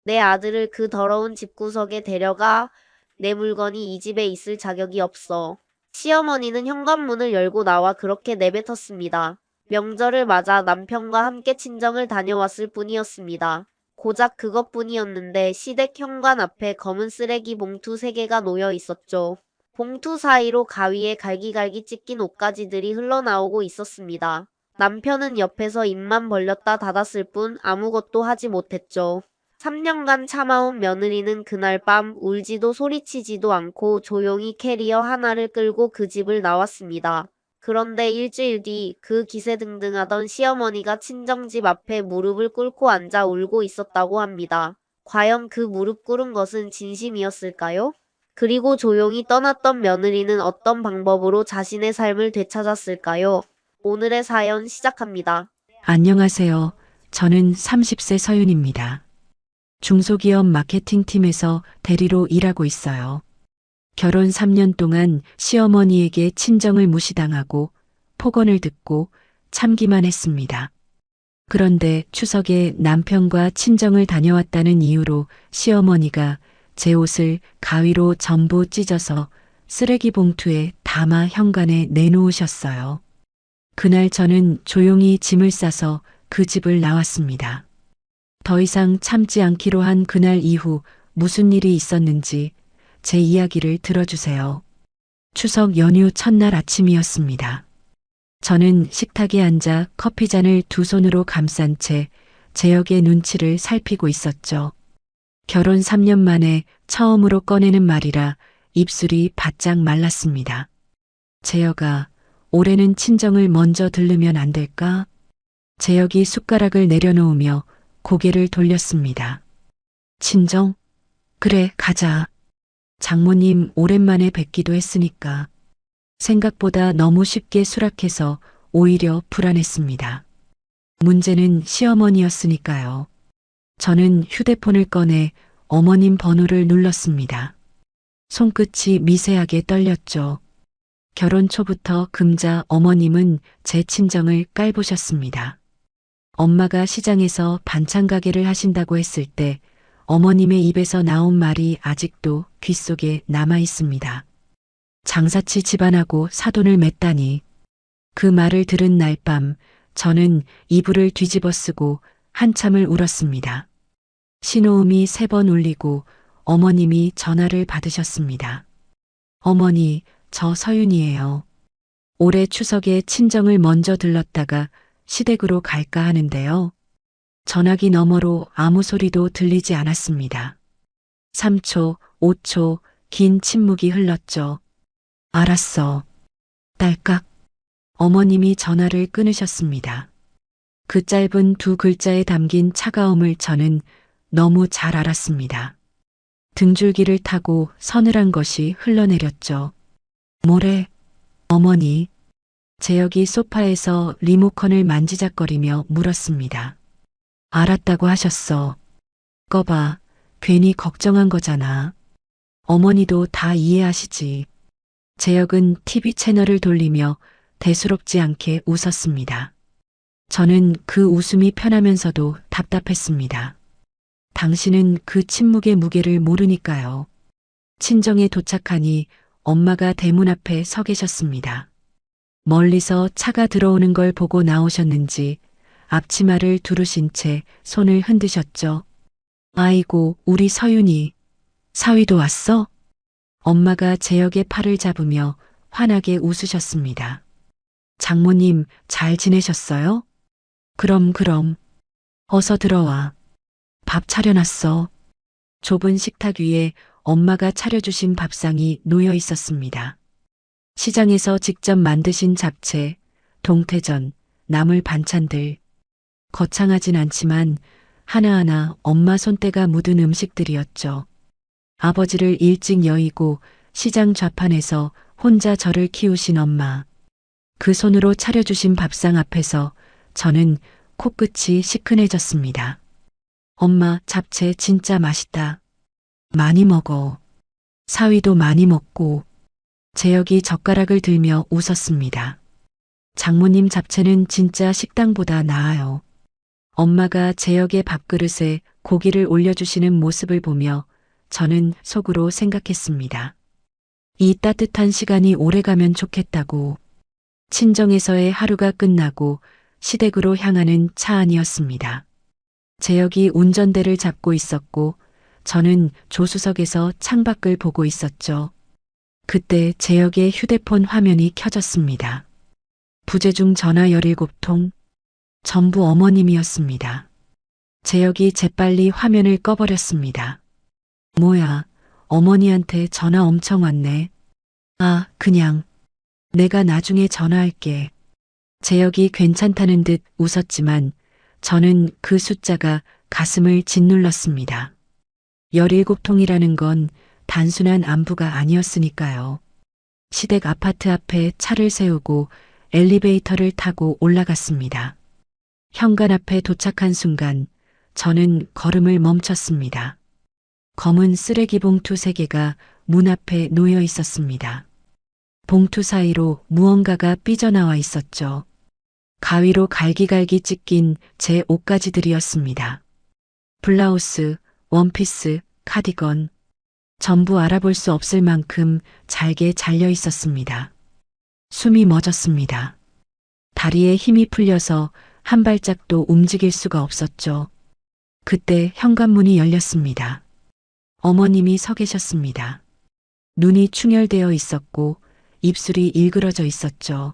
내 아들을 그 더러운 집구석에 데려가. 내 물건이 이 집에 있을 자격이 없어. 시어머니는 현관문을 열고 나와 그렇게 내뱉었습니다. 명절을 맞아 남편과 함께 친정을 다녀왔을 뿐이었습니다. 고작 그것뿐이었는데 시댁 현관 앞에 검은 쓰레기 봉투 3개가 놓여 있었죠. 봉투 사이로 가위에 갈기갈기 찢긴 옷가지들이 흘러나오고 있었습니다. 남편은 옆에서 입만 벌렸다 닫았을 뿐 아무것도 하지 못했죠. 3년간 참아온 며느리는 그날 밤 울지도 소리치지도 않고 조용히 캐리어 하나를 끌고 그 집을 나왔습니다. 그런데 일주일 뒤 그 기세등등하던 시어머니가 친정집 앞에 무릎을 꿇고 앉아 울고 있었다고 합니다. 과연 그 무릎 꿇은 것은 진심이었을까요? 그리고 조용히 떠났던 며느리는 어떤 방법으로 자신의 삶을 되찾았을까요? 오늘의 사연 시작합니다. 안녕하세요. 저는 30세 서윤입니다. 중소기업 마케팅팀에서 대리로 일하고 있어요. 결혼 3년 동안 시어머니에게 친정을 무시당하고 폭언을 듣고 참기만 했습니다. 그런데 추석에 남편과 친정을 다녀왔다는 이유로 시어머니가 제 옷을 가위로 전부 찢어서 쓰레기 봉투에 담아 현관에 내놓으셨어요. 그날 저는 조용히 짐을 싸서 그 집을 나왔습니다. 더 이상 참지 않기로 한 그날 이후 무슨 일이 있었는지 제 이야기를 들어주세요. 추석 연휴 첫날 아침이었습니다. 저는 식탁에 앉아 커피잔을 두 손으로 감싼 채 재혁의 눈치를 살피고 있었죠. 결혼 3년 만에 처음으로 꺼내는 말이라 입술이 바짝 말랐습니다. 재혁아, 올해는 친정을 먼저 들르면 안 될까? 재혁이 숟가락을 내려놓으며 고개를 돌렸습니다. 친정? 그래, 가자. 장모님 오랜만에 뵙기도 했으니까. 생각보다 너무 쉽게 수락해서 오히려 불안했습니다. 문제는 시어머니였으니까요. 저는 휴대폰을 꺼내 어머님 번호를 눌렀습니다. 손끝이 미세하게 떨렸죠. 결혼 초부터 금자 어머님은 제 친정을 깔보셨습니다. 엄마가 시장에서 반찬 가게를 하신다고 했을 때 어머님의 입에서 나온 말이 아직도 귓속에 남아 있습니다. 장사치 집안하고 사돈을 맺다니. 그 말을 들은 날 밤 저는 이불을 뒤집어 쓰고 한참을 울었습니다. 신호음이 3번 울리고 어머님이 전화를 받으셨습니다. 어머니, 저 서윤이에요. 올해 추석에 친정을 먼저 들렀다가 시댁으로 갈까 하는데요. 전화기 너머로 아무 소리도 들리지 않았습니다. 3초, 5초, 긴 침묵이 흘렀죠. 알았어. 딸깍. 어머님이 전화를 끊으셨습니다. 그 짧은 2글자에 담긴 차가움을 저는 너무 잘 알았습니다. 등줄기를 타고 서늘한 것이 흘러내렸죠. 뭐래? 어머니. 재혁이 소파에서 리모컨을 만지작거리며 물었습니다. 알았다고 하셨어. 꺼봐. 괜히 걱정한 거잖아. 어머니도 다 이해하시지. 재혁은 TV 채널을 돌리며 대수롭지 않게 웃었습니다. 저는 그 웃음이 편하면서도 답답했습니다. 당신은 그 침묵의 무게를 모르니까요. 친정에 도착하니 엄마가 대문 앞에 서 계셨습니다. 멀리서 차가 들어오는 걸 보고 나오셨는지 앞치마를 두르신 채 손을 흔드셨죠. 아이고, 우리 서윤이. 사위도 왔어? 엄마가 재혁의 팔을 잡으며 환하게 웃으셨습니다. 장모님, 잘 지내셨어요? 그럼. 어서 들어와. 밥 차려놨어. 좁은 식탁 위에 엄마가 차려주신 밥상이 놓여 있었습니다. 시장에서 직접 만드신 잡채, 동태전, 나물 반찬들. 거창하진 않지만 하나하나 엄마 손때가 묻은 음식들이었죠. 아버지를 일찍 여의고 시장 좌판에서 혼자 저를 키우신 엄마. 그 손으로 차려주신 밥상 앞에서 저는 코끝이 시큰해졌습니다. 엄마, 잡채 진짜 맛있다. 많이 먹어. 사위도 많이 먹고. 재혁이 젓가락을 들며 웃었습니다. 장모님 잡채는 진짜 식당보다 나아요. 엄마가 재혁의 밥그릇에 고기를 올려주시는 모습을 보며 저는 속으로 생각했습니다. 이 따뜻한 시간이 오래가면 좋겠다고. 친정에서의 하루가 끝나고 시댁으로 향하는 차 안이었습니다. 재혁이 운전대를 잡고 있었고 저는 조수석에서 창밖을 보고 있었죠. 그때 재혁의 휴대폰 화면이 켜졌습니다. 부재중 전화 17통, 전부 어머님이었습니다. 재혁이 재빨리 화면을 꺼버렸습니다. 뭐야, 어머니한테 전화 엄청 왔네. 아, 그냥 내가 나중에 전화할게. 재혁이 괜찮다는 듯 웃었지만 저는 그 숫자가 가슴을 짓눌렀습니다. 17통이라는 건 단순한 안부가 아니었으니까요. 시댁 아파트 앞에 차를 세우고 엘리베이터를 타고 올라갔습니다. 현관 앞에 도착한 순간 저는 걸음을 멈췄습니다. 검은 쓰레기 봉투 3개가 문 앞에 놓여 있었습니다. 봉투 사이로 무언가가 삐져나와 있었죠. 가위로 갈기갈기 찢긴 제 옷가지들이었습니다. 블라우스, 원피스, 카디건, 전부 알아볼 수 없을 만큼 잘게 잘려 있었습니다. 숨이 멎었습니다. 다리에 힘이 풀려서 한 발짝도 움직일 수가 없었죠. 그때 현관문이 열렸습니다. 어머님이 서 계셨습니다. 눈이 충혈되어 있었고 입술이 일그러져 있었죠.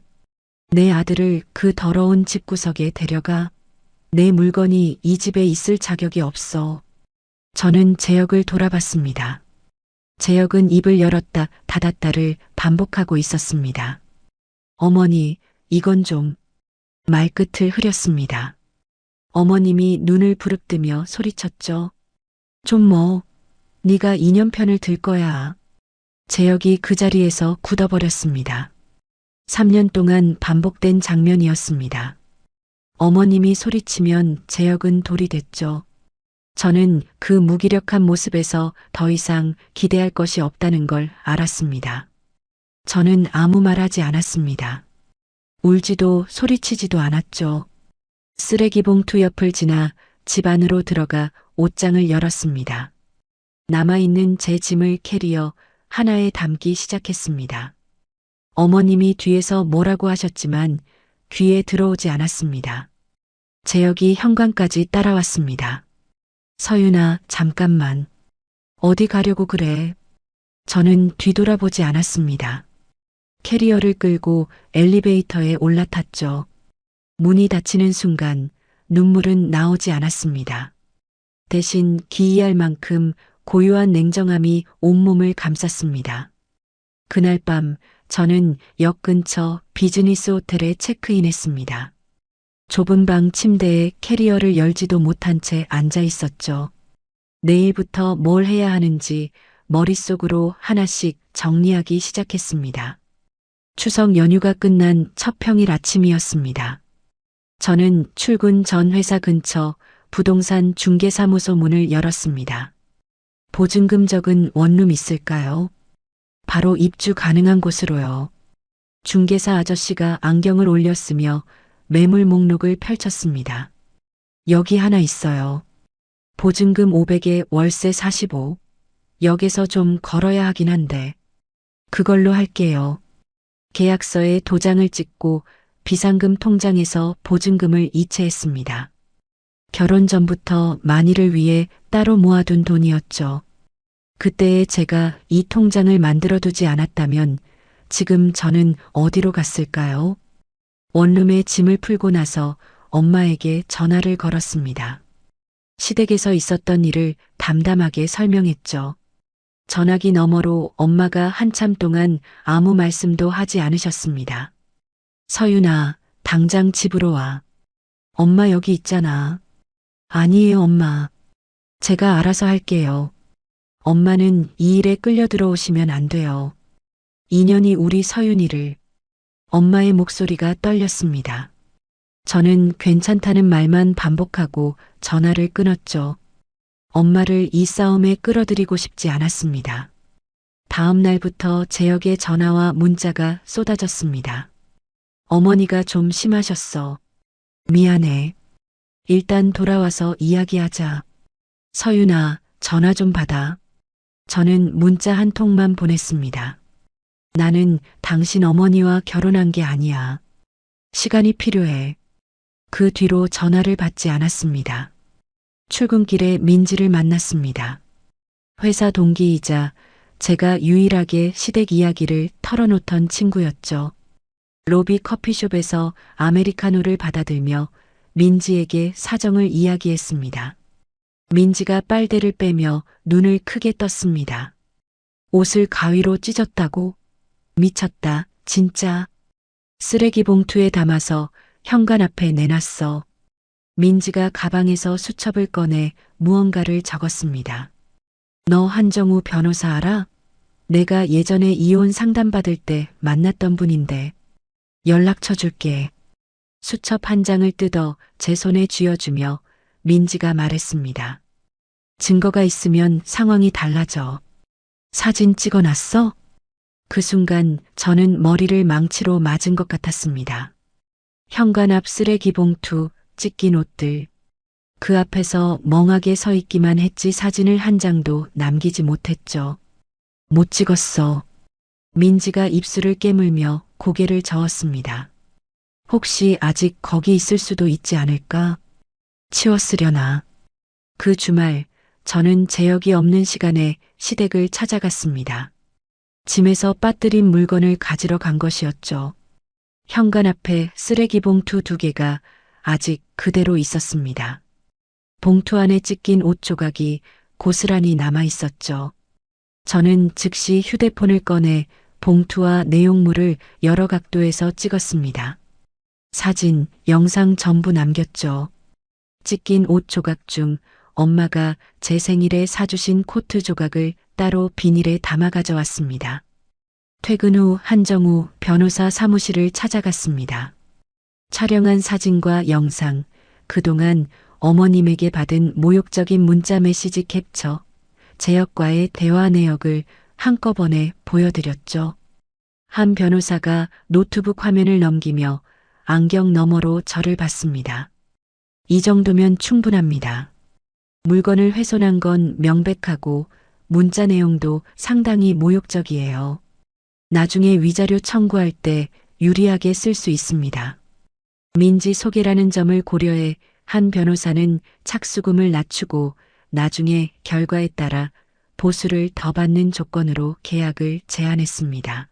내 아들을 그 더러운 집구석에 데려가. 내 물건이 이 집에 있을 자격이 없어. 저는 재혁을 돌아봤습니다. 재혁은 입을 열었다 닫았다를 반복하고 있었습니다. 어머니, 이건 좀. 말끝을 흐렸습니다. 어머님이 눈을 부릅뜨며 소리쳤죠. 좀 뭐, 네가 인연편을 들 거야. 재혁이 그 자리에서 굳어버렸습니다. 3년 동안 반복된 장면이었습니다. 어머님이 소리치면 재혁은 돌이 됐죠. 저는 그 무기력한 모습에서 더 이상 기대할 것이 없다는 걸 알았습니다. 저는 아무 말 하지 않았습니다. 울지도 소리치지도 않았죠. 쓰레기 봉투 옆을 지나 집 안으로 들어가 옷장을 열었습니다. 남아있는 제 짐을 캐리어 하나에 담기 시작했습니다. 어머님이 뒤에서 뭐라고 하셨지만 귀에 들어오지 않았습니다. 재혁이 현관까지 따라왔습니다. 서윤아, 잠깐만. 어디 가려고 그래? 저는 뒤돌아보지 않았습니다. 캐리어를 끌고 엘리베이터에 올라탔죠. 문이 닫히는 순간 눈물은 나오지 않았습니다. 대신 기이할 만큼 고요한 냉정함이 온몸을 감쌌습니다. 그날 밤 저는 역 근처 비즈니스 호텔에 체크인했습니다. 좁은 방 침대에 캐리어를 열지도 못한 채 앉아 있었죠. 내일부터 뭘 해야 하는지 머릿속으로 하나씩 정리하기 시작했습니다. 추석 연휴가 끝난 첫 평일 아침이었습니다. 저는 출근 전 회사 근처 부동산 중개사무소 문을 열었습니다. 보증금 적은 원룸 있을까요? 바로 입주 가능한 곳으로요. 중개사 아저씨가 안경을 올렸으며 매물 목록을 펼쳤습니다. 여기 하나 있어요. 보증금 500에 월세 45. 역에서 좀 걸어야 하긴 한데. 그걸로 할게요. 계약서에 도장을 찍고 비상금 통장에서 보증금을 이체했습니다. 결혼 전부터 만일을 위해 따로 모아둔 돈이었죠. 그때에 제가 이 통장을 만들어두지 않았다면 지금 저는 어디로 갔을까요? 원룸에 짐을 풀고 나서 엄마에게 전화를 걸었습니다. 시댁에서 있었던 일을 담담하게 설명했죠. 전화기 너머로 엄마가 한참 동안 아무 말씀도 하지 않으셨습니다. 서윤아, 당장 집으로 와. 엄마 여기 있잖아. 아니에요, 엄마. 제가 알아서 할게요. 엄마는 이 일에 끌려 들어오시면 안 돼요. 인연이 우리 서윤이를. 엄마의 목소리가 떨렸습니다. 저는 괜찮다는 말만 반복하고 전화를 끊었죠. 엄마를 이 싸움에 끌어들이고 싶지 않았습니다. 다음 날부터 재혁의 전화와 문자가 쏟아졌습니다. 어머니가 좀 심하셨어. 미안해. 일단 돌아와서 이야기하자. 서윤아, 전화 좀 받아. 저는 문자 한 통만 보냈습니다. 나는 당신 어머니와 결혼한 게 아니야. 시간이 필요해. 그 뒤로 전화를 받지 않았습니다. 출근길에 민지를 만났습니다. 회사 동기이자 제가 유일하게 시댁 이야기를 털어놓던 친구였죠. 로비 커피숍에서 아메리카노를 받아들며 민지에게 사정을 이야기했습니다. 민지가 빨대를 빼며 눈을 크게 떴습니다. 옷을 가위로 찢었다고? 미쳤다, 진짜. 쓰레기 봉투에 담아서 현관 앞에 내놨어. 민지가 가방에서 수첩을 꺼내 무언가를 적었습니다. 너 한정우 변호사 알아? 내가 예전에 이혼 상담받을 때 만났던 분인데. 연락처 줄게. 수첩 한 장을 뜯어 제 손에 쥐어주며 민지가 말했습니다. 증거가 있으면 상황이 달라져. 사진 찍어놨어? 그 순간 저는 머리를 망치로 맞은 것 같았습니다. 현관 앞 쓰레기 봉투, 찢긴 옷들. 그 앞에서 멍하게 서 있기만 했지 사진을 한 장도 남기지 못했죠. 못 찍었어. 민지가 입술을 깨물며 고개를 저었습니다. 혹시 아직 거기 있을 수도 있지 않을까? 치웠으려나. 그 주말 저는 제약이 없는 시간에 시댁을 찾아갔습니다. 짐에서 빠뜨린 물건을 가지러 간 것이었죠. 현관 앞에 쓰레기 봉투 2개가 아직 그대로 있었습니다. 봉투 안에 찢긴 옷 조각이 고스란히 남아 있었죠. 저는 즉시 휴대폰을 꺼내 봉투와 내용물을 여러 각도에서 찍었습니다. 사진, 영상 전부 남겼죠. 찢긴 옷 조각 중 엄마가 제 생일에 사주신 코트 조각을 따로 비닐에 담아 가져왔습니다. 퇴근 후 한정우 변호사 사무실을 찾아갔습니다. 촬영한 사진과 영상, 그동안 어머님에게 받은 모욕적인 문자 메시지 캡처, 제역과의 대화 내역을 한꺼번에 보여드렸죠. 한 변호사가 노트북 화면을 넘기며 안경 너머로 저를 봤습니다. 이 정도면 충분합니다. 물건을 훼손한 건 명백하고 문자 내용도 상당히 모욕적이에요. 나중에 위자료 청구할 때 유리하게 쓸 수 있습니다. 민지 소개라는 점을 고려해 한 변호사는 착수금을 낮추고 나중에 결과에 따라 보수를 더 받는 조건으로 계약을 제안했습니다.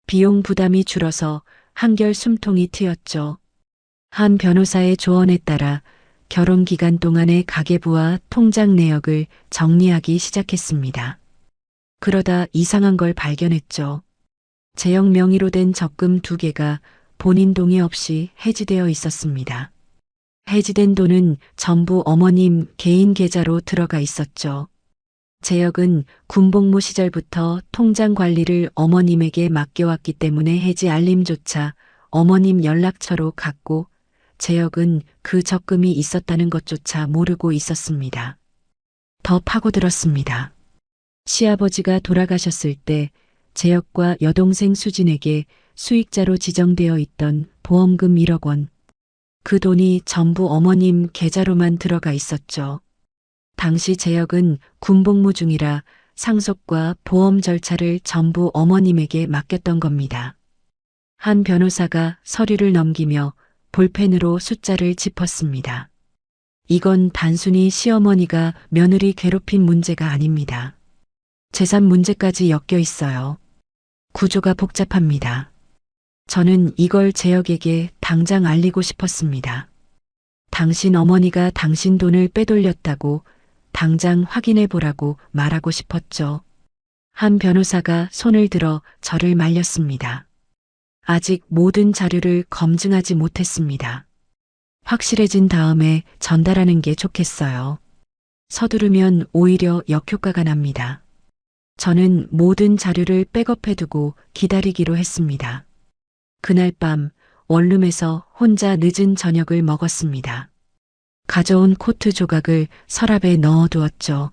비용 부담이 줄어서 한결 숨통이 트였죠. 한 변호사의 조언에 따라 결혼 기간 동안의 가계부와 통장 내역을 정리하기 시작했습니다. 그러다 이상한 걸 발견했죠. 제역 명의로 된 적금 2개가 본인 동의 없이 해지되어 있었습니다. 해지된 돈은 전부 어머님 개인 계좌로 들어가 있었죠. 제역은 군복무 시절부터 통장 관리를 어머님에게 맡겨왔기 때문에 해지 알림조차 어머님 연락처로 갔고 제역은 그 적금이 있었다는 것조차 모르고 있었습니다. 더 파고들었습니다. 시아버지가 돌아가셨을 때 제역과 여동생 수진에게 수익자로 지정되어 있던 보험금 1억 원. 그 돈이 전부 어머님 계좌로만 들어가 있었죠. 당시 제역은 군복무 중이라 상속과 보험 절차를 전부 어머님에게 맡겼던 겁니다. 한 변호사가 서류를 넘기며 볼펜으로 숫자를 짚었습니다. 이건 단순히 시어머니가 며느리 괴롭힌 문제가 아닙니다. 재산 문제까지 엮여 있어요. 구조가 복잡합니다. 저는 이걸 제역에게 당장 알리고 싶었습니다. 당신 어머니가 당신 돈을 빼돌렸다고 당장 확인해 보라고 말하고 싶었죠. 한 변호사가 손을 들어 저를 말렸습니다. 아직 모든 자료를 검증하지 못했습니다. 확실해진 다음에 전달하는 게 좋겠어요. 서두르면 오히려 역효과가 납니다. 저는 모든 자료를 백업해두고 기다리기로 했습니다. 그날 밤 원룸에서 혼자 늦은 저녁을 먹었습니다. 가져온 코트 조각을 서랍에 넣어두었죠.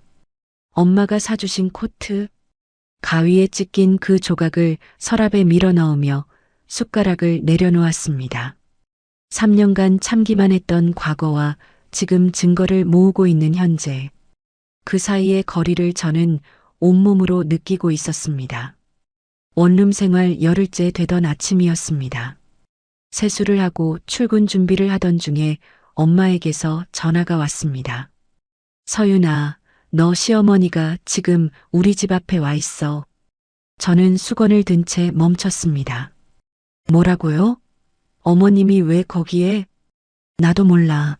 엄마가 사주신 코트, 가위에 찢긴 그 조각을 서랍에 밀어 넣으며 숟가락을 내려놓았습니다. 3년간 참기만 했던 과거와 지금 증거를 모으고 있는 현재. 그 사이의 거리를 저는 온몸으로 느끼고 있었습니다. 원룸 생활 열흘째 되던 아침이었습니다. 세수를 하고 출근 준비를 하던 중에 엄마에게서 전화가 왔습니다. 서윤아, 너 시어머니가 지금 우리 집 앞에 와 있어. 저는 수건을 든 채 멈췄습니다. 뭐라고요? 어머님이 왜 거기에? 나도 몰라.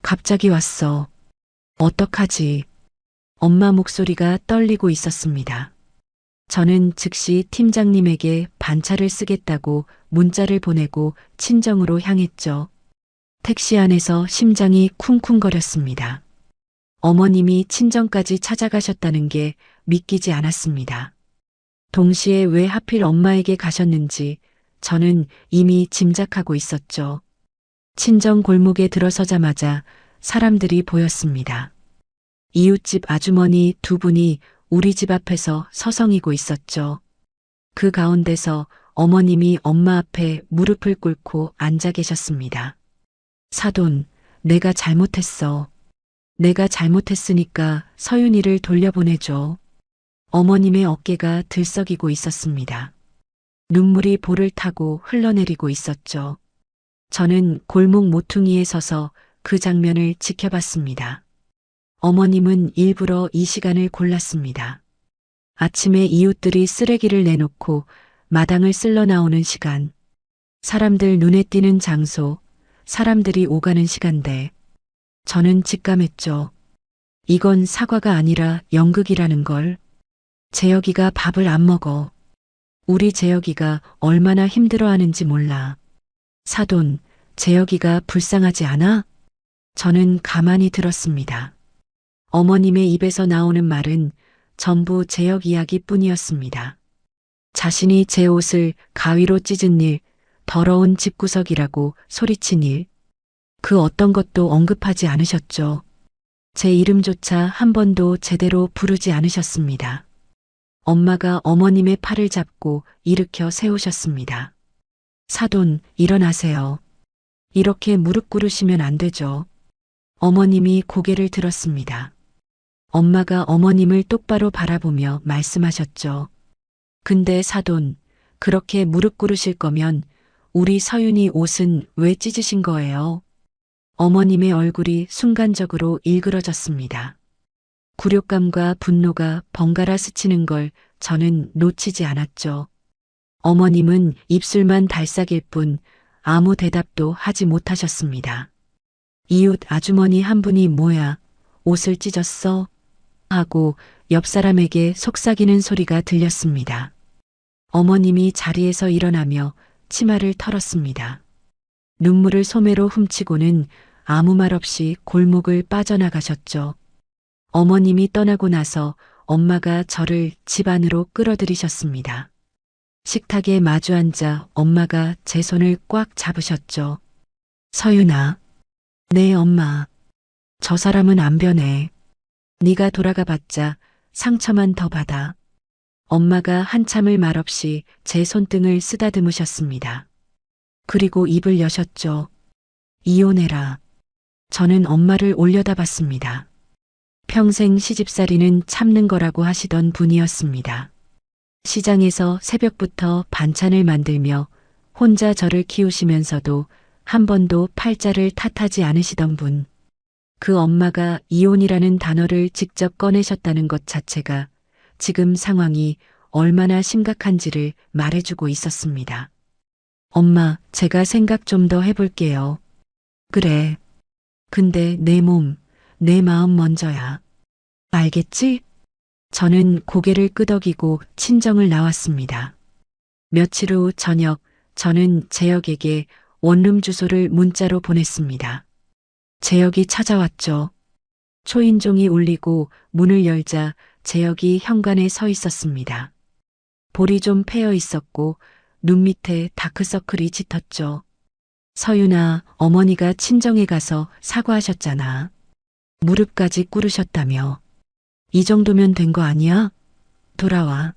갑자기 왔어. 어떡하지? 엄마 목소리가 떨리고 있었습니다. 저는 즉시 팀장님에게 반차를 쓰겠다고 문자를 보내고 친정으로 향했죠. 택시 안에서 심장이 쿵쿵거렸습니다. 어머님이 친정까지 찾아가셨다는 게 믿기지 않았습니다. 동시에 왜 하필 엄마에게 가셨는지 저는 이미 짐작하고 있었죠. 친정 골목에 들어서자마자 사람들이 보였습니다. 이웃집 아주머니 두 분이 우리 집 앞에서 서성이고 있었죠. 그 가운데서 어머님이 엄마 앞에 무릎을 꿇고 앉아 계셨습니다. 사돈, 내가 잘못했어. 내가 잘못했으니까 서윤이를 돌려보내줘. 어머님의 어깨가 들썩이고 있었습니다. 눈물이 볼을 타고 흘러내리고 있었죠. 저는 골목 모퉁이에 서서 그 장면을 지켜봤습니다. 어머님은 일부러 이 시간을 골랐습니다. 아침에 이웃들이 쓰레기를 내놓고 마당을 쓸러 나오는 시간, 사람들 눈에 띄는 장소, 사람들이 오가는 시간대. 저는 직감했죠. 이건 사과가 아니라 연극이라는 걸. 재혁이가 밥을 안 먹어. 우리 재혁이가 얼마나 힘들어하는지 몰라. 사돈, 재혁이가 불쌍하지 않아? 저는 가만히 들었습니다. 어머님의 입에서 나오는 말은 전부 재혁 이야기뿐이었습니다. 자신이 제 옷을 가위로 찢은 일, 더러운 집구석이라고 소리친 일, 그 어떤 것도 언급하지 않으셨죠. 제 이름조차 한 번도 제대로 부르지 않으셨습니다. 엄마가 어머님의 팔을 잡고 일으켜 세우셨습니다. 사돈, 일어나세요. 이렇게 무릎 꿇으시면 안 되죠. 어머님이 고개를 들었습니다. 엄마가 어머님을 똑바로 바라보며 말씀하셨죠. 근데 사돈, 그렇게 무릎 꿇으실 거면 우리 서윤이 옷은 왜 찢으신 거예요? 어머님의 얼굴이 순간적으로 일그러졌습니다. 굴욕감과 분노가 번갈아 스치는 걸 저는 놓치지 않았죠. 어머님은 입술만 달싹일 뿐 아무 대답도 하지 못하셨습니다. 이웃 아주머니 한 분이 뭐야, 옷을 찢었어? 하고 옆 사람에게 속삭이는 소리가 들렸습니다. 어머님이 자리에서 일어나며 치마를 털었습니다. 눈물을 소매로 훔치고는 아무 말 없이 골목을 빠져나가셨죠. 어머님이 떠나고 나서 엄마가 저를 집 안으로 끌어들이셨습니다. 식탁에 마주 앉아 엄마가 제 손을 꽉 잡으셨죠. 서윤아, 네 엄마. 저 사람은 안 변해. 네가 돌아가 봤자 상처만 더 받아. 엄마가 한참을 말없이 제 손등을 쓰다듬으셨습니다. 그리고 입을 여셨죠. 이혼해라. 저는 엄마를 올려다봤습니다. 평생 시집살이는 참는 거라고 하시던 분이었습니다. 시장에서 새벽부터 반찬을 만들며 혼자 저를 키우시면서도 한 번도 팔자를 탓하지 않으시던 분. 그 엄마가 이혼이라는 단어를 직접 꺼내셨다는 것 자체가 지금 상황이 얼마나 심각한지를 말해주고 있었습니다. 엄마, 제가 생각 좀 더 해볼게요. 그래. 근데 내 몸, 내 마음 먼저야. 알겠지? 저는 고개를 끄덕이고 친정을 나왔습니다. 며칠 후 저녁, 저는 재혁에게 원룸 주소를 문자로 보냈습니다. 재혁이 찾아왔죠. 초인종이 울리고 문을 열자 재혁이 현관에 서 있었습니다. 볼이 좀 패여 있었고 눈 밑에 다크서클이 짙었죠. 서윤아, 어머니가 친정에 가서 사과하셨잖아. 무릎까지 꿇으셨다며. 이 정도면 된 거 아니야? 돌아와.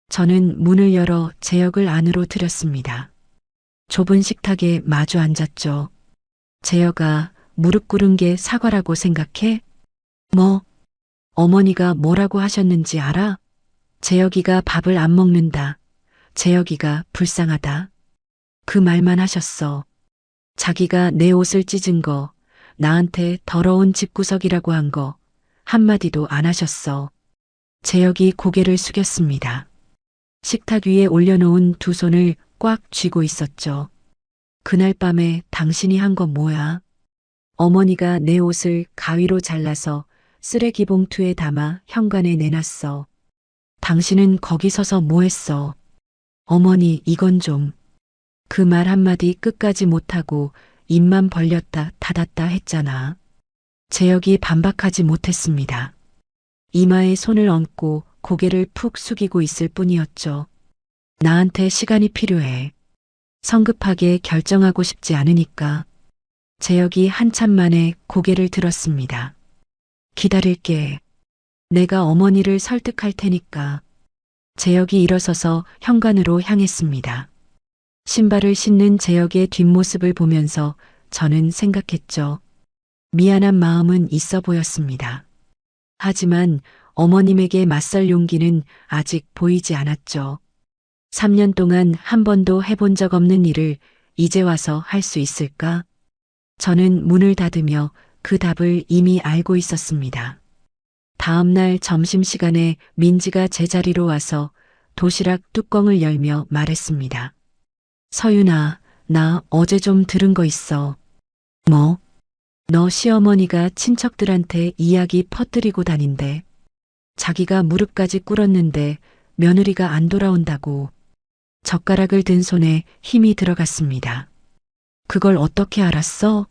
저는 문을 열어 재혁을 안으로 들였습니다. 좁은 식탁에 마주 앉았죠. 재혁아, 무릎 꿇은 게 사과라고 생각해? 뭐? 어머니가 뭐라고 하셨는지 알아? 재혁이가 밥을 안 먹는다. 재혁이가 불쌍하다. 그 말만 하셨어. 자기가 내 옷을 찢은 거, 나한테 더러운 집구석이라고 한 거, 한마디도 안 하셨어. 재혁이 고개를 숙였습니다. 식탁 위에 올려놓은 두 손을 꽉 쥐고 있었죠. 그날 밤에 당신이 한 건 뭐야? 어머니가 내 옷을 가위로 잘라서 쓰레기 봉투에 담아 현관에 내놨어. 당신은 거기 서서 뭐 했어? 어머니, 이건 좀. 그 말 한마디 끝까지 못하고 입만 벌렸다 닫았다 했잖아. 재혁이 반박하지 못했습니다. 이마에 손을 얹고 고개를 푹 숙이고 있을 뿐이었죠. 나한테 시간이 필요해. 성급하게 결정하고 싶지 않으니까. 재혁이 한참 만에 고개를 들었습니다. 기다릴게. 내가 어머니를 설득할 테니까. 재혁이 일어서서 현관으로 향했습니다. 신발을 신는 재혁의 뒷모습을 보면서 저는 생각했죠. 미안한 마음은 있어 보였습니다. 하지만 어머님에게 맞설 용기는 아직 보이지 않았죠. 3년 동안 한 번도 해본 적 없는 일을 이제 와서 할 수 있을까? 저는 문을 닫으며 그 답을 이미 알고 있었습니다. 다음 날 점심시간에 민지가 제자리로 와서 도시락 뚜껑을 열며 말했습니다. 서윤아, 나 어제 좀 들은 거 있어. 뭐? 너 시어머니가 친척들한테 이야기 퍼뜨리고 다닌대. 자기가 무릎까지 꿇었는데 며느리가 안 돌아온다고. 젓가락을 든 손에 힘이 들어갔습니다. 그걸 어떻게 알았어?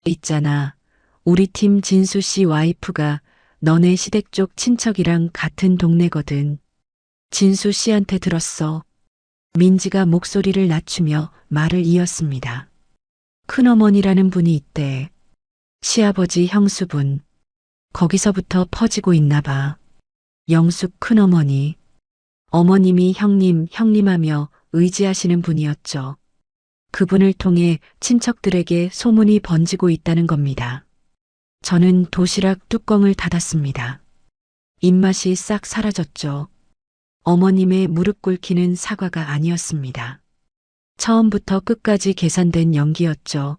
있잖아. 우리 팀 진수 씨 와이프가 너네 시댁 쪽 친척이랑 같은 동네거든. 진수 씨한테 들었어. 민지가 목소리를 낮추며 말을 이었습니다. 큰어머니라는 분이 있대. 시아버지 형수분. 거기서부터 퍼지고 있나 봐. 영숙 큰어머니. 어머님이 형님, 형님하며 의지하시는 분이었죠. 그분을 통해 친척들에게 소문이 번지고 있다는 겁니다. 저는 도시락 뚜껑을 닫았습니다. 입맛이 싹 사라졌죠. 어머님의 무릎 꿇기는 사과가 아니었습니다. 처음부터 끝까지 계산된 연기였죠.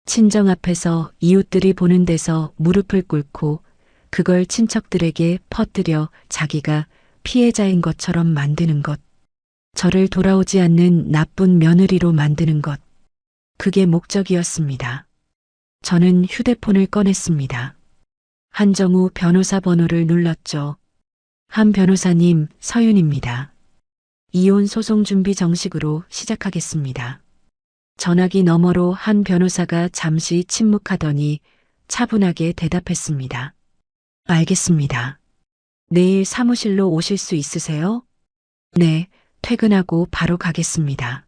친정 앞에서 이웃들이 보는 데서 무릎을 꿇고 그걸 친척들에게 퍼뜨려 자기가 피해자인 것처럼 만드는 것. 저를 돌아오지 않는 나쁜 며느리로 만드는 것. 그게 목적이었습니다. 저는 휴대폰을 꺼냈습니다. 한정우 변호사 번호를 눌렀죠. 한 변호사님, 서윤입니다. 이혼 소송 준비 정식으로 시작하겠습니다. 전화기 너머로 한 변호사가 잠시 침묵하더니 차분하게 대답했습니다. 알겠습니다. 내일 사무실로 오실 수 있으세요? 네, 퇴근하고 바로 가겠습니다.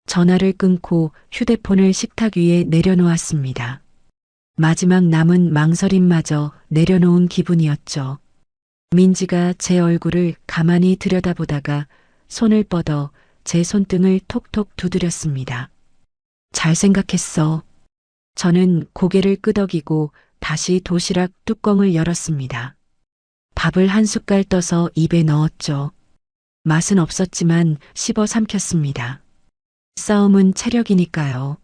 전화를 끊고 휴대폰을 식탁 위에 내려놓았습니다. 마지막 남은 망설임마저 내려놓은 기분이었죠. 민지가 제 얼굴을 가만히 들여다보다가 손을 뻗어 제 손등을 톡톡 두드렸습니다. 잘 생각했어. 저는 고개를 끄덕이고 다시 도시락 뚜껑을 열었습니다. 밥을 한 숟갈 떠서 입에 넣었죠. 맛은 없었지만 씹어 삼켰습니다. 싸움은 체력이니까요.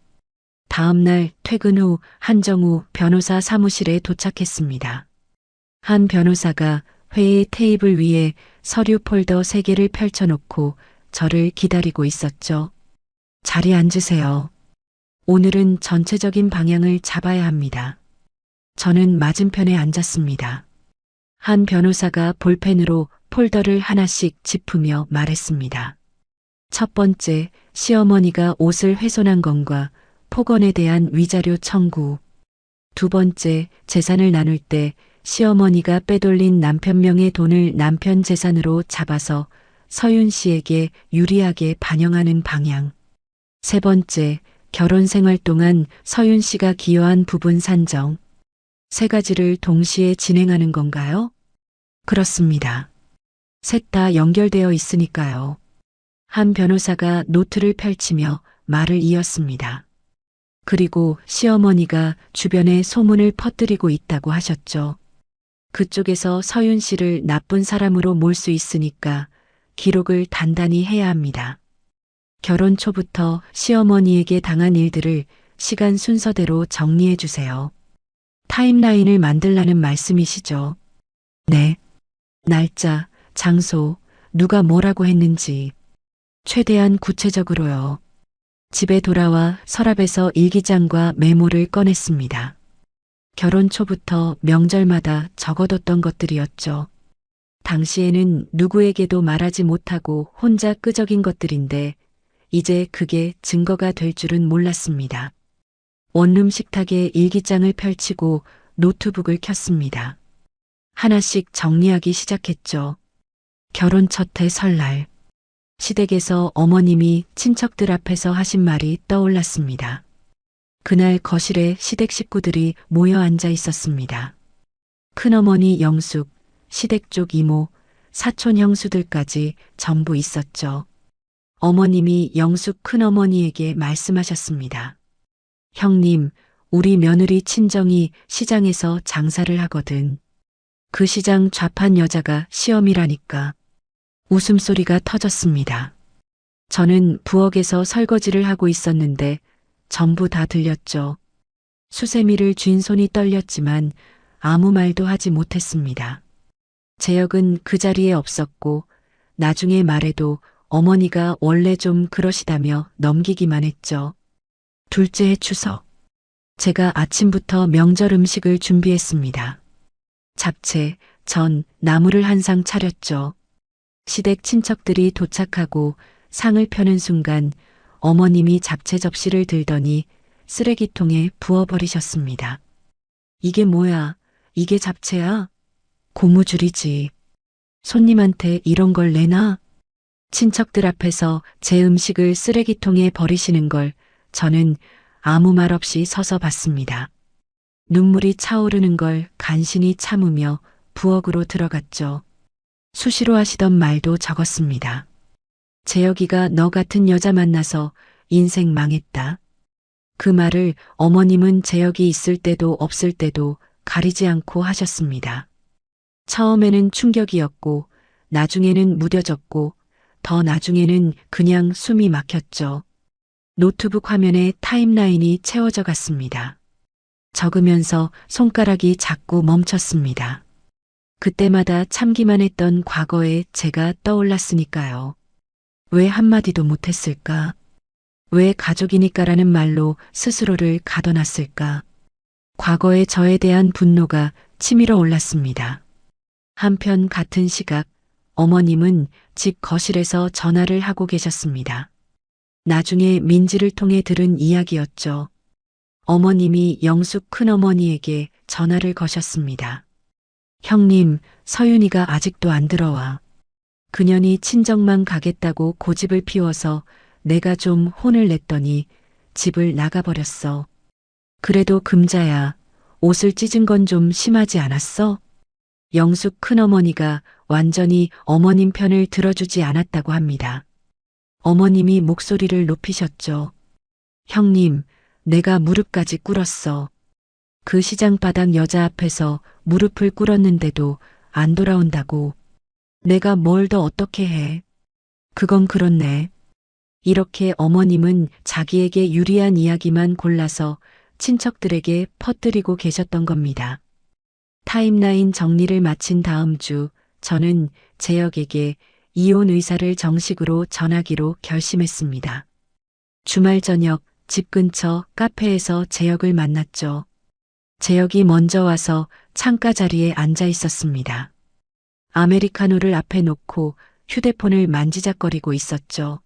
다음 날 퇴근 후 한정우 변호사 사무실에 도착했습니다. 한 변호사가 회의 테이블 위에 서류 폴더 3개를 펼쳐놓고 저를 기다리고 있었죠. 자리에 앉으세요. 오늘은 전체적인 방향을 잡아야 합니다. 저는 맞은편에 앉았습니다. 한 변호사가 볼펜으로 폴더를 하나씩 짚으며 말했습니다. 첫 번째, 시어머니가 옷을 훼손한 건과 폭언에 대한 위자료 청구. 두 번째, 재산을 나눌 때 시어머니가 빼돌린 남편 명의 돈을 남편 재산으로 잡아서 서윤 씨에게 유리하게 반영하는 방향. 세 번째, 결혼 생활 동안 서윤 씨가 기여한 부분 산정. 3가지를 동시에 진행하는 건가요? 그렇습니다. 셋 다 연결되어 있으니까요. 한 변호사가 노트를 펼치며 말을 이었습니다. 그리고 시어머니가 주변에 소문을 퍼뜨리고 있다고 하셨죠. 그쪽에서 서윤 씨를 나쁜 사람으로 몰 수 있으니까 기록을 단단히 해야 합니다. 결혼 초부터 시어머니에게 당한 일들을 시간 순서대로 정리해 주세요. 타임라인을 만들라는 말씀이시죠? 네. 날짜, 장소, 누가 뭐라고 했는지 최대한 구체적으로요. 집에 돌아와 서랍에서 일기장과 메모를 꺼냈습니다. 결혼 초부터 명절마다 적어뒀던 것들이었죠. 당시에는 누구에게도 말하지 못하고 혼자 끄적인 것들인데 이제 그게 증거가 될 줄은 몰랐습니다. 원룸 식탁에 일기장을 펼치고 노트북을 켰습니다. 하나씩 정리하기 시작했죠. 결혼 첫 해 설날. 시댁에서 어머님이 친척들 앞에서 하신 말이 떠올랐습니다. 그날 거실에 시댁 식구들이 모여 앉아 있었습니다. 큰어머니 영숙, 시댁 쪽 이모, 사촌 형수들까지 전부 있었죠. 어머님이 영숙 큰어머니에게 말씀하셨습니다. 형님, 우리 며느리 친정이 시장에서 장사를 하거든. 그 시장 좌판 여자가 시엄이라니까. 웃음소리가 터졌습니다. 저는 부엌에서 설거지를 하고 있었는데 전부 다 들렸죠. 수세미를 쥔 손이 떨렸지만 아무 말도 하지 못했습니다. 재혁은 그 자리에 없었고 나중에 말해도 어머니가 원래 좀 그러시다며 넘기기만 했죠. 둘째 해 추석. 제가 아침부터 명절 음식을 준비했습니다. 잡채, 전, 나물을 한 상 차렸죠. 시댁 친척들이 도착하고 상을 펴는 순간 어머님이 잡채 접시를 들더니 쓰레기통에 부어버리셨습니다. 이게 뭐야? 이게 잡채야? 고무줄이지. 손님한테 이런 걸 내나? 친척들 앞에서 제 음식을 쓰레기통에 버리시는 걸 저는 아무 말 없이 서서 봤습니다. 눈물이 차오르는 걸 간신히 참으며 부엌으로 들어갔죠. 수시로 하시던 말도 적었습니다. 재혁이가 너 같은 여자 만나서 인생 망했다. 그 말을 어머님은 재혁이 있을 때도 없을 때도 가리지 않고 하셨습니다. 처음에는 충격이었고 나중에는 무뎌졌고 더 나중에는 그냥 숨이 막혔죠. 노트북 화면에 타임라인이 채워져 갔습니다. 적으면서 손가락이 자꾸 멈췄습니다. 그때마다 참기만 했던 과거에 제가 떠올랐으니까요. 왜 한마디도 못했을까? 왜 가족이니까라는 말로 스스로를 가둬놨을까? 과거의 저에 대한 분노가 치밀어 올랐습니다. 한편 같은 시각 어머님은 집 거실에서 전화를 하고 계셨습니다. 나중에 민지를 통해 들은 이야기였죠. 어머님이 영숙 큰어머니에게 전화를 거셨습니다. 형님, 서윤이가 아직도 안 들어와. 그년이 친정만 가겠다고 고집을 피워서 내가 좀 혼을 냈더니 집을 나가버렸어. 그래도 금자야, 옷을 찢은 건 좀 심하지 않았어? 영숙 큰어머니가 완전히 어머님 편을 들어주지 않았다고 합니다. 어머님이 목소리를 높이셨죠. 형님, 내가 무릎까지 꿇었어. 그 시장바닥 여자 앞에서 무릎을 꿇었는데도 안 돌아온다고. 내가 뭘 더 어떻게 해. 그건 그렇네. 이렇게 어머님은 자기에게 유리한 이야기만 골라서 친척들에게 퍼뜨리고 계셨던 겁니다. 타임라인 정리를 마친 다음 주 저는 재혁에게 이혼 의사를 정식으로 전하기로 결심했습니다. 주말 저녁 집 근처 카페에서 재혁을 만났죠. 재혁이 먼저 와서 창가 자리에 앉아 있었습니다. 아메리카노를 앞에 놓고 휴대폰을 만지작거리고 있었죠.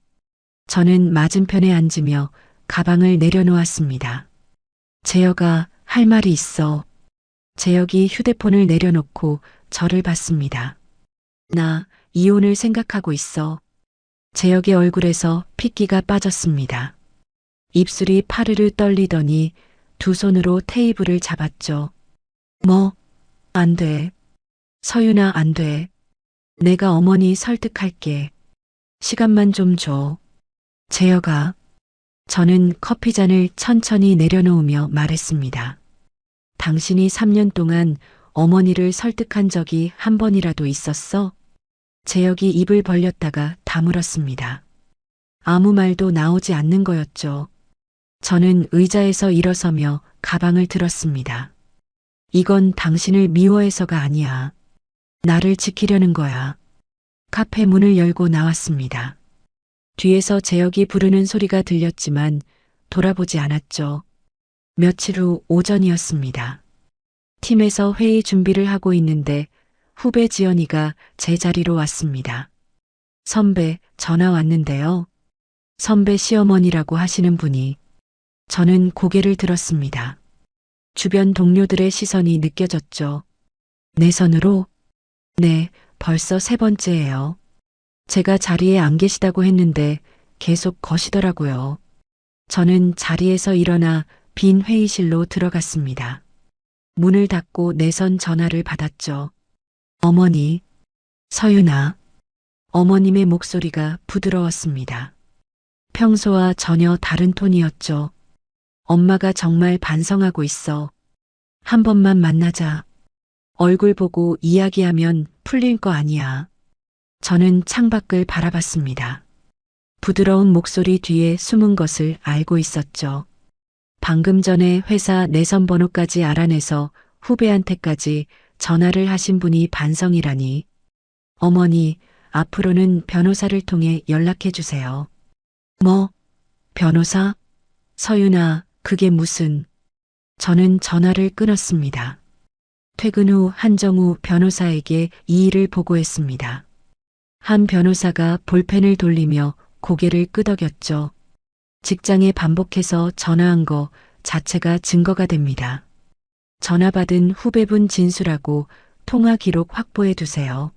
저는 맞은편에 앉으며 가방을 내려놓았습니다. 재혁아, 할 말이 있어. 재혁이 휴대폰을 내려놓고 저를 봤습니다. 나 이혼을 생각하고 있어. 재혁의 얼굴에서 핏기가 빠졌습니다. 입술이 파르르 떨리더니 두 손으로 테이블을 잡았죠. 뭐? 안 돼. 서윤아, 안 돼. 내가 어머니 설득할게. 시간만 좀 줘. 재혁아. 저는 커피잔을 천천히 내려놓으며 말했습니다. 당신이 3년 동안 어머니를 설득한 적이 한 번이라도 있었어? 재혁이 입을 벌렸다가 다물었습니다. 아무 말도 나오지 않는 거였죠. 저는 의자에서 일어서며 가방을 들었습니다. 이건 당신을 미워해서가 아니야. 나를 지키려는 거야. 카페 문을 열고 나왔습니다. 뒤에서 재혁이 부르는 소리가 들렸지만 돌아보지 않았죠. 며칠 후 오전이었습니다. 팀에서 회의 준비를 하고 있는데 후배 지연이가 제 자리로 왔습니다. 선배, 전화 왔는데요. 선배 시어머니라고 하시는 분이. 저는 고개를 들었습니다. 주변 동료들의 시선이 느껴졌죠. 내 손으로? 네, 벌써 세 번째예요. 제가 자리에 안 계시다고 했는데 계속 거시더라고요. 저는 자리에서 일어나 빈 회의실로 들어갔습니다. 문을 닫고 내선 전화를 받았죠. 어머니, 서윤아. 어머님의 목소리가 부드러웠습니다. 평소와 전혀 다른 톤이었죠. 엄마가 정말 반성하고 있어. 한 번만 만나자. 얼굴 보고 이야기하면 풀릴 거 아니야. 저는 창밖을 바라봤습니다. 부드러운 목소리 뒤에 숨은 것을 알고 있었죠. 방금 전에 회사 내선 번호까지 알아내서 후배한테까지 전화를 하신 분이 반성이라니. 어머니, 앞으로는 변호사를 통해 연락해 주세요. 뭐? 변호사? 서윤아, 그게 무슨... 저는 전화를 끊었습니다. 퇴근 후 한정우 변호사에게 이 일을 보고했습니다. 한 변호사가 볼펜을 돌리며 고개를 끄덕였죠. 직장에 반복해서 전화한 거 자체가 증거가 됩니다. 전화 받은 후배분 진술하고 통화 기록 확보해 두세요.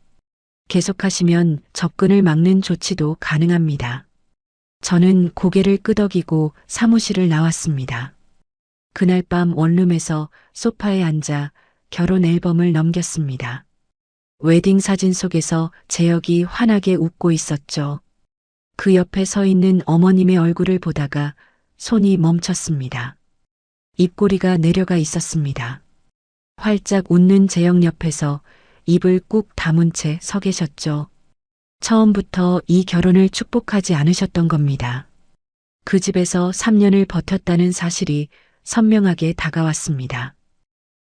계속하시면 접근을 막는 조치도 가능합니다. 저는 고개를 끄덕이고 사무실을 나왔습니다. 그날 밤 원룸에서 소파에 앉아 결혼 앨범을 넘겼습니다. 웨딩 사진 속에서 재혁이 환하게 웃고 있었죠. 그 옆에 서 있는 어머님의 얼굴을 보다가 손이 멈췄습니다. 입꼬리가 내려가 있었습니다. 활짝 웃는 재혁 옆에서 입을 꾹 다문 채 서 계셨죠. 처음부터 이 결혼을 축복하지 않으셨던 겁니다. 그 집에서 3년을 버텼다는 사실이 선명하게 다가왔습니다.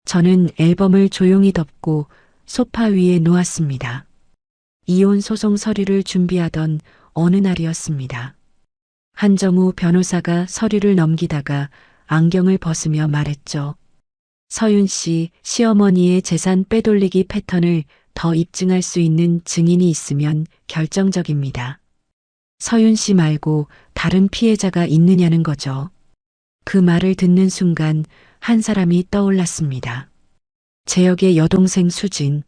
저는 앨범을 조용히 덮고 소파 위에 놓았습니다. 이혼 소송 서류를 준비하던 어느 날이었습니다. 한정우 변호사가 서류를 넘기다가 안경을 벗으며 말했죠. 서윤 씨, 시어머니의 재산 빼돌리기 패턴을 더 입증할 수 있는 증인이 있으면 결정적입니다. 서윤 씨 말고 다른 피해자가 있느냐는 거죠. 그 말을 듣는 순간 한 사람이 떠올랐습니다. 재혁의 여동생 수진.